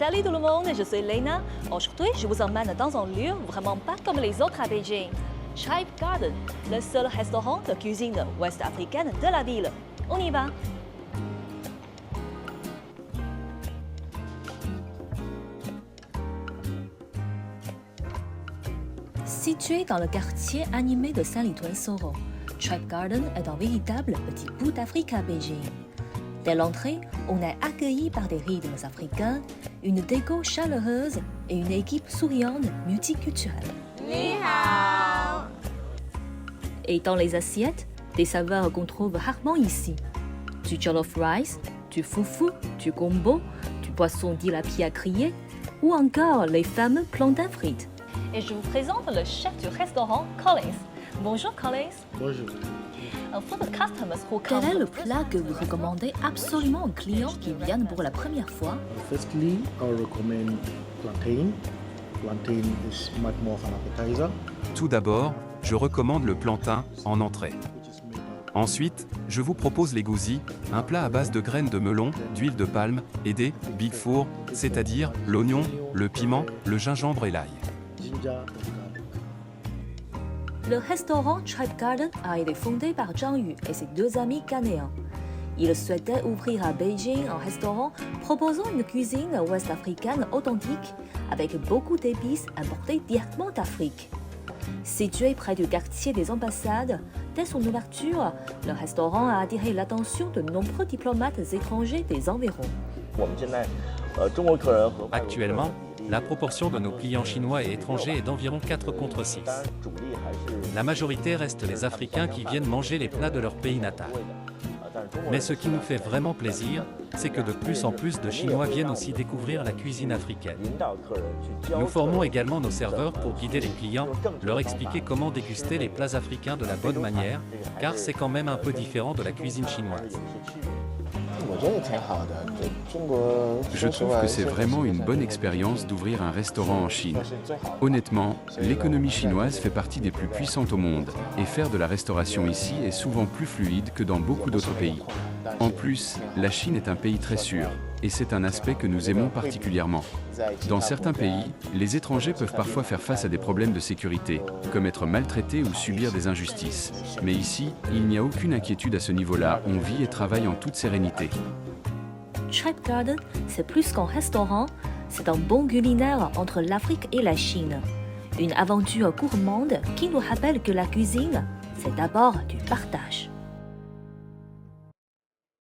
Salut tout le monde, je suis Lena. Aujourd'hui, je vous emmène dans un lieu vraiment pas comme les autres à Beijing. Tribe Garden, le seul restaurant de cuisine ouest-africaine de la ville. On y va. Situé dans le quartier animé de Saint-Lituan-Soro, Tribe Garden est un véritable petit bout d'Afrique à Beijing. Dès l'entrée, on est accueilli par des rythmes africains, une déco chaleureuse et une équipe souriante multiculturelle. Ni hao. Et dans les assiettes, des saveurs qu'on trouve rarement ici. Du jollof rice, du foufou, du gombo, du poisson tilapia grillé ou encore les fameux plantains frites. Et je vous présente le chef du restaurant, Collins. Bonjour Collins. Bonjour. Quel est le plat que vous recommandez absolument aux clients qui viennent pour la première fois? Firstly, I recommend plantain. Plantain is much more of an appetizer. Tout d'abord, je recommande le plantain en entrée. Ensuite, je vous propose les gouzi, un plat à base de graines de melon, d'huile de palme et des big four, c'est-à-dire l'oignon, le piment, le gingembre et l'ail. Ginger and garlic. Le restaurant Tribe Garden a été fondé par Zhang Yu et ses deux amis ghanéens. Ils souhaitaient ouvrir à Beijing un restaurant proposant une cuisine ouest-africaine authentique avec beaucoup d'épices importées directement d'Afrique. Situé près du quartier des ambassades, dès son ouverture, le restaurant a attiré l'attention de nombreux diplomates étrangers des environs. Actuellement, la proportion de nos clients chinois et étrangers est d'environ 4 contre 6. La majorité reste les Africains qui viennent manger les plats de leur pays natal. Mais ce qui nous fait vraiment plaisir, c'est que de plus en plus de Chinois viennent aussi découvrir la cuisine africaine. Nous formons également nos serveurs pour guider les clients, leur expliquer comment déguster les plats africains de la bonne manière, car c'est quand même un peu différent de la cuisine chinoise. Je trouve que c'est vraiment une bonne expérience d'ouvrir un restaurant en Chine. Honnêtement, l'économie chinoise fait partie des plus puissantes au monde et faire de la restauration ici est souvent plus fluide que dans beaucoup d'autres pays. En plus, la Chine est un pays très sûr et c'est un aspect que nous aimons particulièrement. Dans certains pays, les étrangers peuvent parfois faire face à des problèmes de sécurité, comme être maltraités ou subir des injustices. Mais ici, il n'y a aucune inquiétude à ce niveau-là, on vit et travaille en toute sérénité. Tribe Garden, c'est plus qu'un restaurant, c'est un bon culinaire entre l'Afrique et la Chine. Une aventure gourmande qui nous rappelle que la cuisine, c'est d'abord du partage.